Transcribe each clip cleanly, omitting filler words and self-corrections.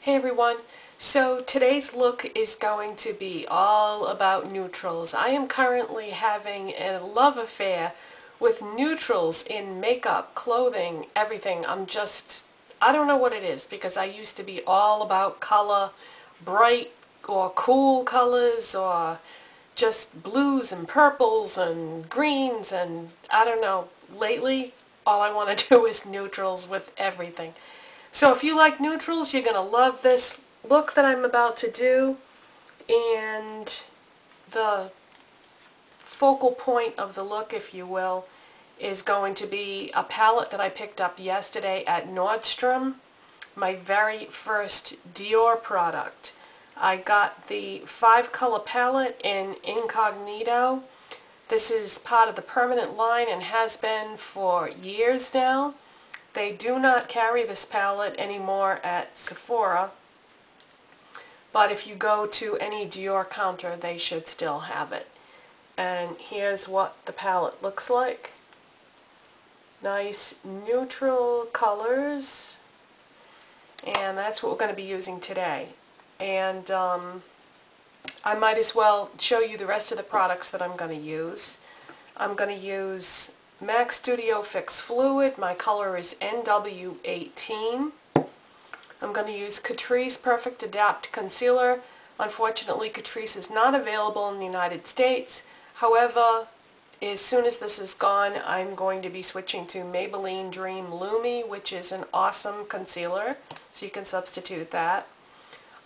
Hey everyone, so today's look is going to be all about neutrals. I am currently having a love affair with neutrals in makeup, clothing, everything. I don't know what it is because I used to be all about color, bright or cool colors or just blues and purples and greens and I don't know. Lately, all I want to do is neutrals with everything. So if you like neutrals, you're going to love this look that I'm about to do. And the focal point of the look, if you will, is going to be a palette that I picked up yesterday at Nordstrom. My very first Dior product. I got the 5-color palette in Incognito. This is part of the permanent line and has been for years now. They do not carry this palette anymore at Sephora, but if you go to any Dior counter, they should still have it. And here's what the palette looks like. Nice neutral colors, and that's what we're going to be using today. And I might as well show you the rest of the products that I'm going to use. I'm going to use MAC Studio Fix Fluid. My color is NW18. I'm going to use Catrice Perfect Adapt Concealer. Unfortunately, Catrice is not available in the United States. However, as soon as this is gone, I'm going to be switching to Maybelline Dream Lumi, which is an awesome concealer, so you can substitute that.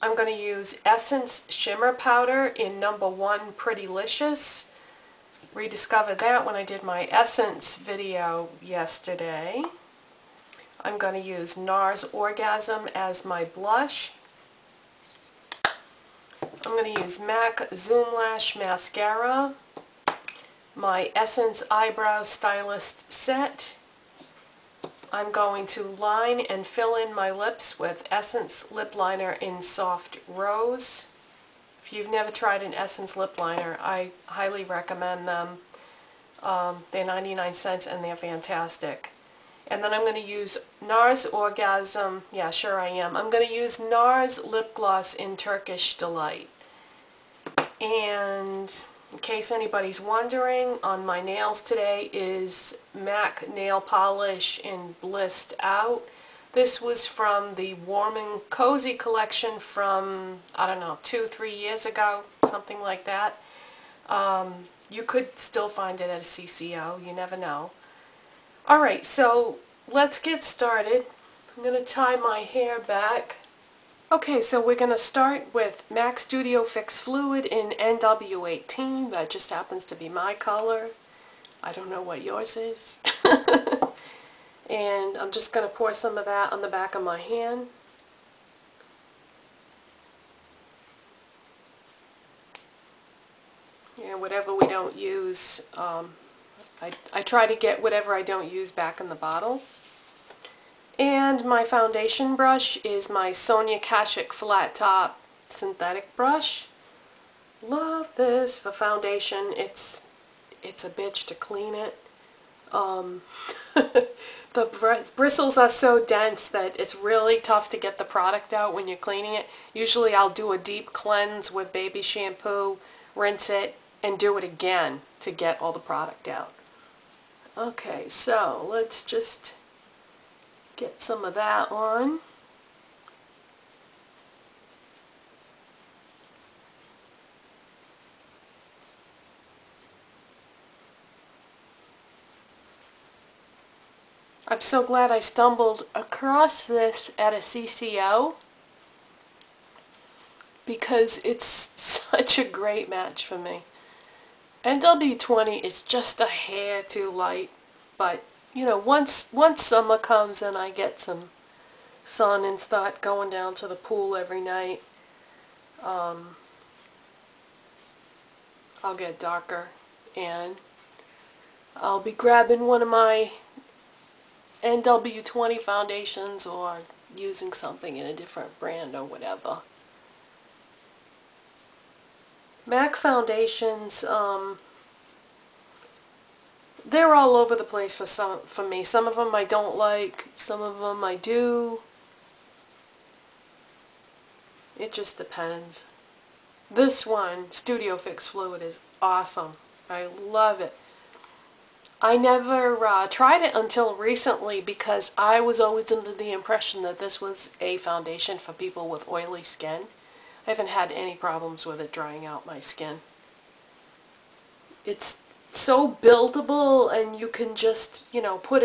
I'm going to use Essence Shimmer Powder in number 1 Prettylicious. Rediscovered that when I did my Essence video yesterday. I'm going to use NARS Orgasm as my blush. I'm going to use MAC Zoomlash Mascara. My Essence Eyebrow Stylist Set. I'm going to line and fill in my lips with Essence Lip Liner in Soft Rose. If you've never tried an Essence lip liner, I highly recommend them. They're 99 cents and they're fantastic. And then I'm going to use NARS Orgasm. Yeah, sure I am. I'm going to use NARS Lip Gloss in Turkish Delight. And in case anybody's wondering, on my nails today is MAC Nail Polish in Blissed Out. This was from the Warm and Cozy collection from, I don't know, 2-3 years ago, something like that. You could still find it at a CCO, you never know. Alright, so let's get started. I'm going to tie my hair back. Okay, so we're going to start with MAC Studio Fix Fluid in NW18. That just happens to be my color. I don't know what yours is. And I'm just going to pour some of that on the back of my hand. And whatever we don't use, I try to get whatever I don't use back in the bottle. And my foundation brush is my Sonia Kashuk Flat Top Synthetic Brush. Love this for foundation. It's a bitch to clean it. The bristles are so dense that it's really tough to get the product out when you're cleaning it. Usually I'll do a deep cleanse with baby shampoo, rinse it, and do it again to get all the product out. Okay, so let's just get some of that on. I'm so glad I stumbled across this at a CCO because it's such a great match for me. NW20 is just a hair too light, but you know, once summer comes and I get some sun and start going down to the pool every night, I'll get darker and I'll be grabbing one of my NW20 foundations or using something in a different brand or whatever. MAC foundations, they're all over the place for me. Some of them I don't like, some of them I do. It just depends. This one, Studio Fix Fluid, is awesome. I love it. I never tried it until recently because I was always under the impression that this was a foundation for people with oily skin. I haven't had any problems with it drying out my skin. It's so buildable, and you can just, you know, put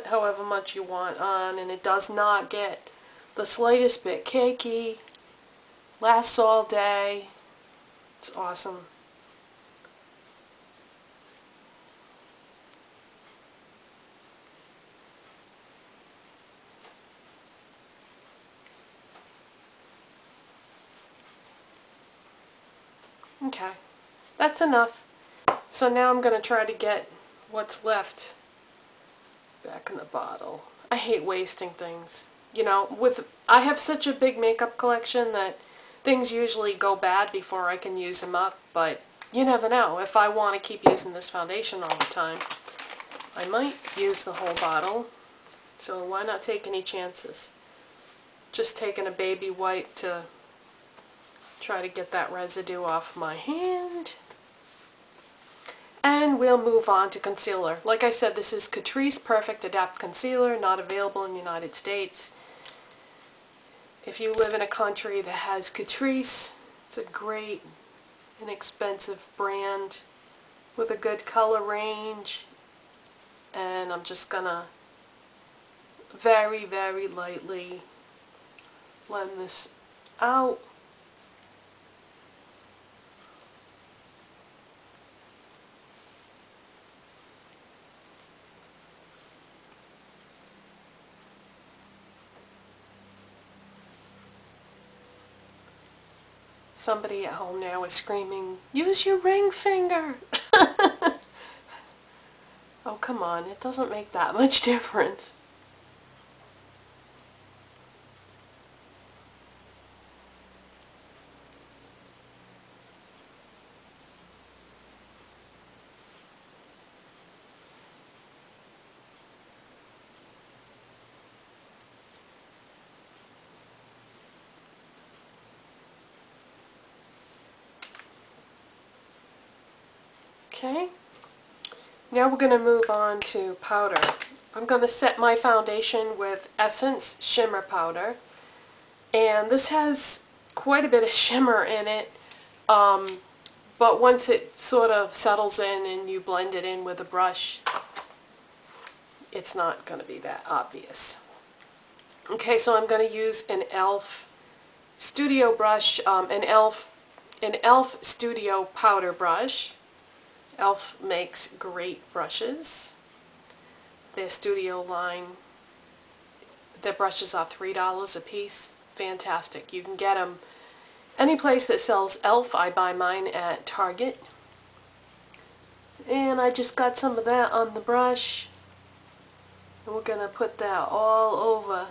however much you want on, and it does not get the slightest bit cakey. Lasts all day. It's awesome. Okay, that's enough. So now I'm going to try to get what's left back in the bottle. I hate wasting things. You know, I have such a big makeup collection that things usually go bad before I can use them up, but you never know. If I want to keep using this foundation all the time, I might use the whole bottle. So why not take any chances? Just taking a baby wipe to try to get that residue off my hand. And we'll move on to concealer. Like I said, this is Catrice Perfect Adapt Concealer, not available in the United States. If you live in a country that has Catrice, it's a great, inexpensive brand with a good color range. And I'm just gonna very, very lightly blend this out. Somebody at home now is screaming, "Use your ring finger!" Oh, come on, it doesn't make that much difference. Okay, now we're going to move on to powder. I'm going to set my foundation with Essence Shimmer Powder, and this has quite a bit of shimmer in it, but once it sort of settles in and you blend it in with a brush, it's not going to be that obvious. Okay, so I'm going to use an e.l.f. Studio brush, an e.l.f. Studio Powder brush. e.l.f. makes great brushes. Their studio line, their brushes are $3 a piece. Fantastic. You can get them any place that sells e.l.f. I buy mine at Target. And I just got some of that on the brush. And we're going to put that all over.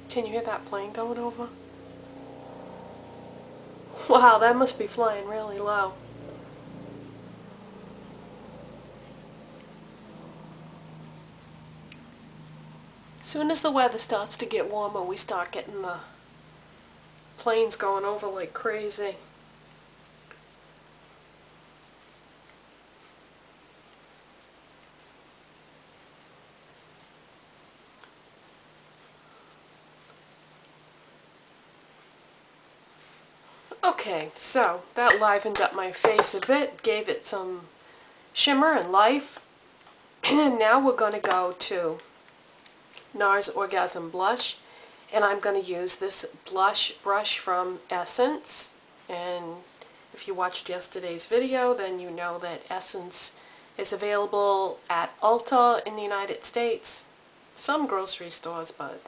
Can you hear that plane going over? Wow, that must be flying really low. As soon as the weather starts to get warmer, we start getting the planes going over like crazy. Okay, so that livened up my face a bit, gave it some shimmer and life. And now we're going to go to NARS Orgasm Blush, and I'm going to use this blush brush from Essence. And if you watched yesterday's video, then you know that Essence is available at Ulta in the United States, some grocery stores, but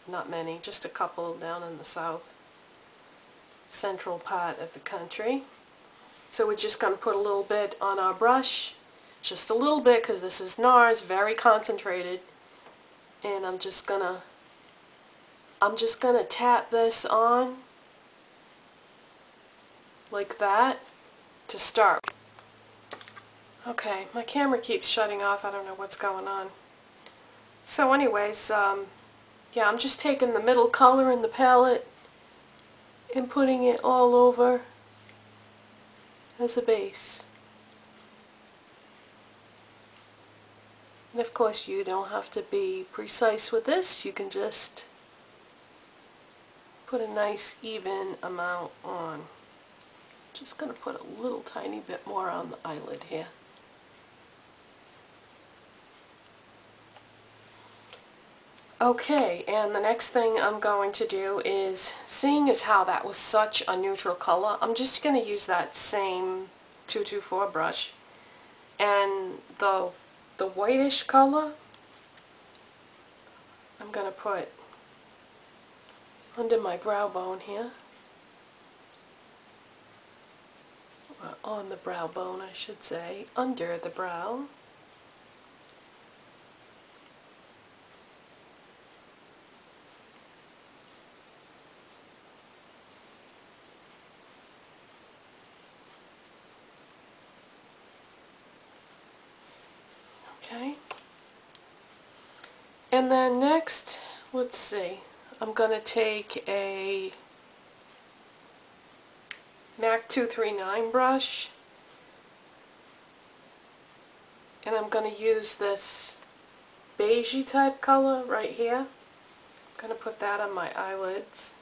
not many, just a couple down in the south central part of the country. So we're just going to put a little bit on our brush, just a little bit, because this is NARS, very concentrated. And I'm just gonna tap this on like that to start. Okay, my camera keeps shutting off. I don't know what's going on. So anyways, yeah, I'm just taking the middle color in the palette and putting it all over as a base. And of course you don't have to be precise with this. You can just put a nice even amount on. Just going to put a little tiny bit more on the eyelid here. Okay, and the next thing I'm going to do is, seeing as how that was such a neutral color, I'm just going to use that same 224 brush, and the whitish color I'm going to put under my brow bone here, or on the brow bone I should say, under the brow. Okay, and then next, let's see, I'm going to take a MAC 239 brush, and I'm going to use this beigey type color right here. I'm going to put that on my eyelids.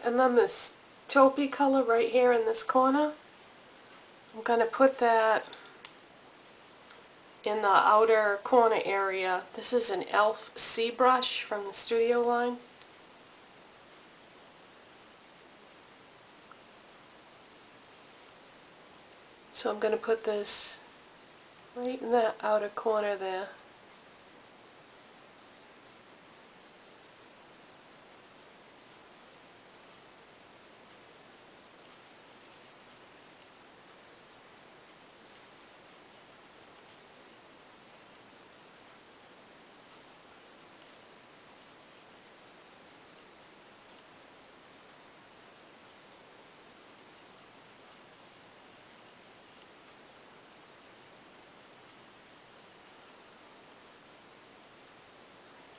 And then this taupey color right here in this corner, I'm going to put that in the outer corner area. This is an e.l.f. C brush from the Studio line. So I'm going to put this right in that outer corner there.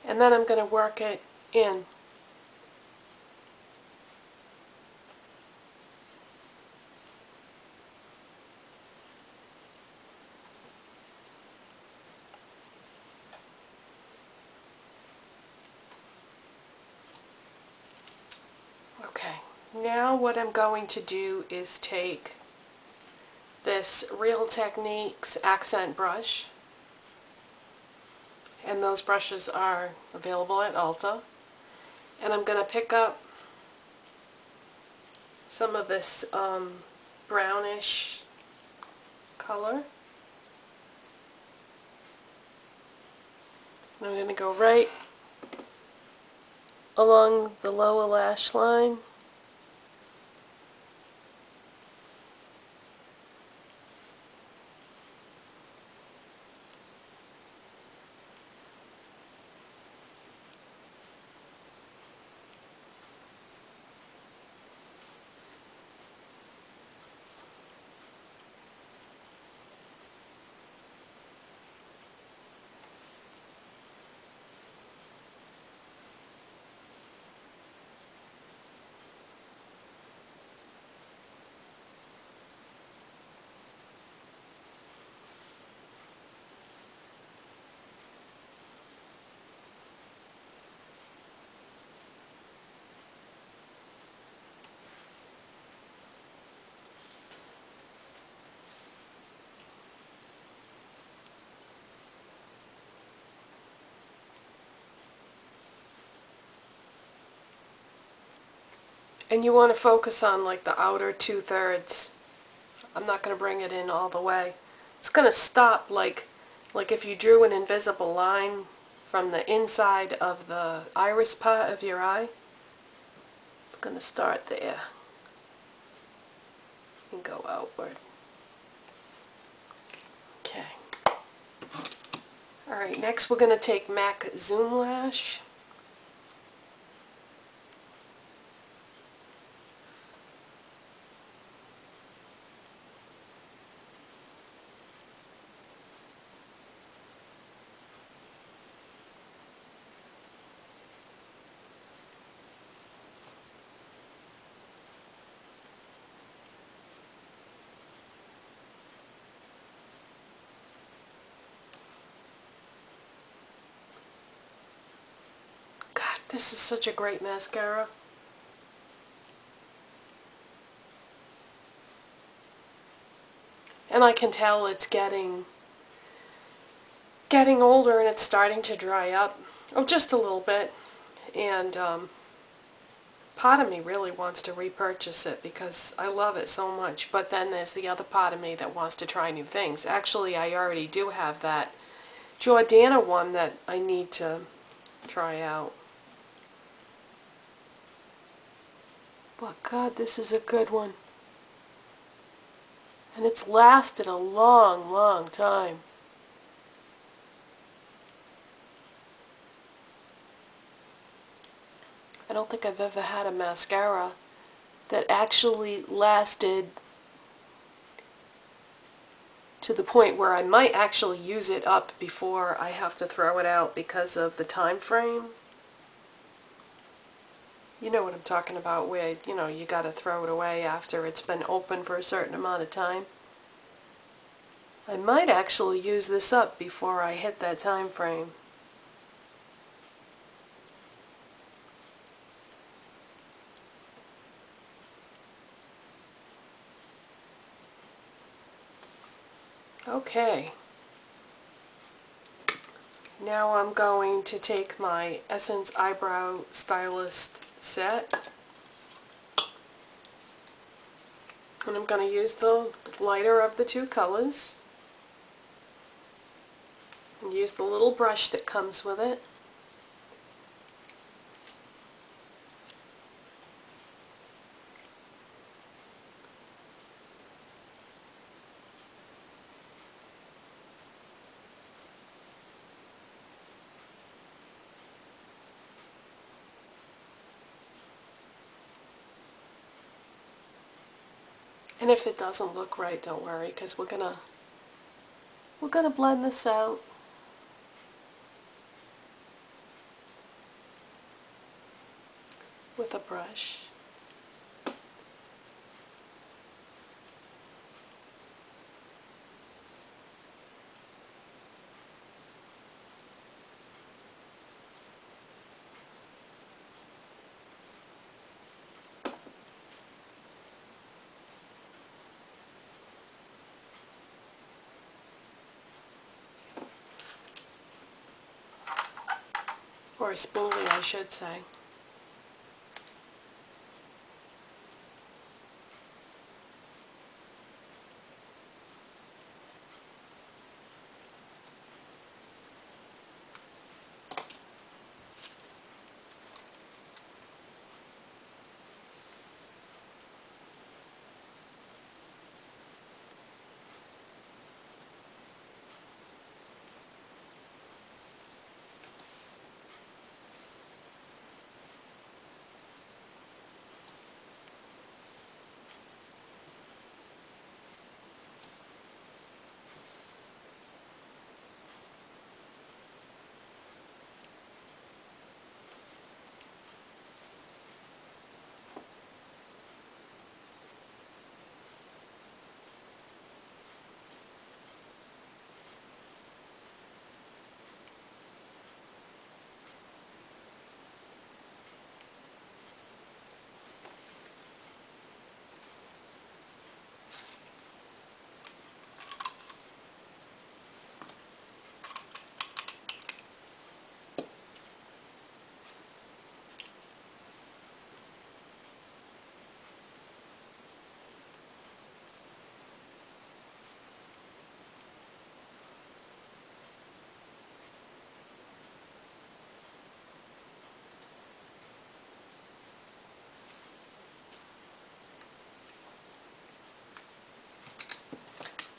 And then I'm going to work it in. Okay, now what I'm going to do is take this Real Techniques accent brush, and those brushes are available at Ulta, and I'm going to pick up some of this brownish color. I'm going to go right along the lower lash line. And you want to focus on like the outer 2/3. I'm not going to bring it in all the way. It's going to stop like if you drew an invisible line from the inside of the iris part of your eye. It's going to start there and go outward. Okay. Alright, next we're going to take MAC Zoomlash. This is such a great mascara. And I can tell it's getting older and it's starting to dry up. Oh, just a little bit. And part of me really wants to repurchase it because I love it so much. But then there's the other part of me that wants to try new things. Actually, I already do have that Jordana one that I need to try out. But God, this is a good one. And it's lasted a long, long time. I don't think I've ever had a mascara that actually lasted to the point where I might actually use it up before I have to throw it out because of the time frame. You know what I'm talking about, where, you know, you gotta throw it away after it's been open for a certain amount of time. I might actually use this up before I hit that time frame. Okay. Now I'm going to take my Essence Eyebrow Stylist set. And I'm going to use the lighter of the two colors. And use the little brush that comes with it. And if it doesn't look right, don't worry, because we're gonna blend this out. With a brush. Or a spoolie, I should say.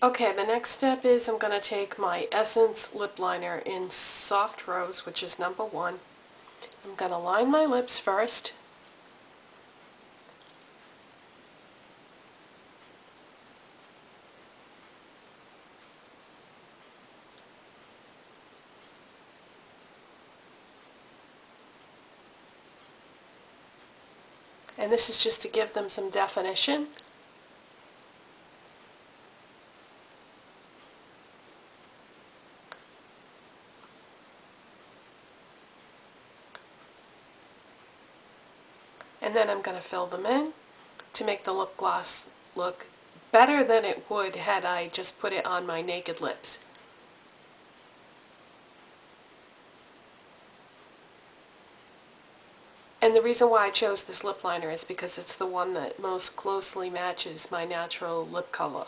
Okay, the next step is I'm going to take my Essence lip liner in Soft Rose, which is number 1. I'm going to line my lips first. And this is just to give them some definition. And then I'm going to fill them in to make the lip gloss look better than it would had I just put it on my naked lips. And the reason why I chose this lip liner is because it's the one that most closely matches my natural lip color.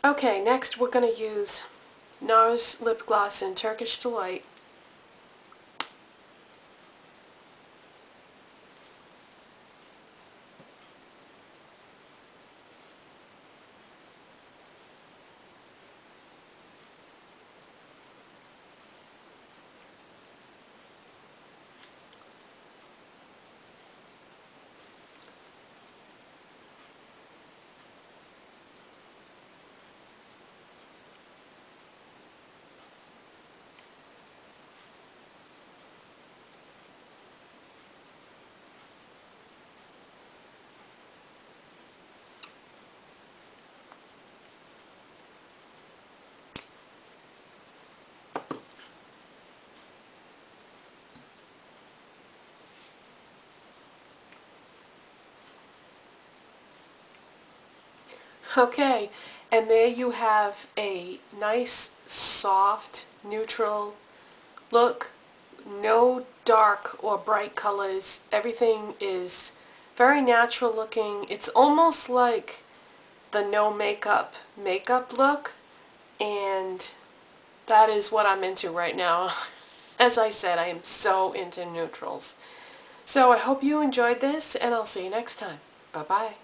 Okay, next we're going to use NARS Lip Gloss in Turkish Delight. Okay, and there you have a nice, soft, neutral look. No dark or bright colors. Everything is very natural looking. It's almost like the no makeup look, and that is what I'm into right now. As I said, I am so into neutrals. So I hope you enjoyed this, and I'll see you next time. Bye-bye.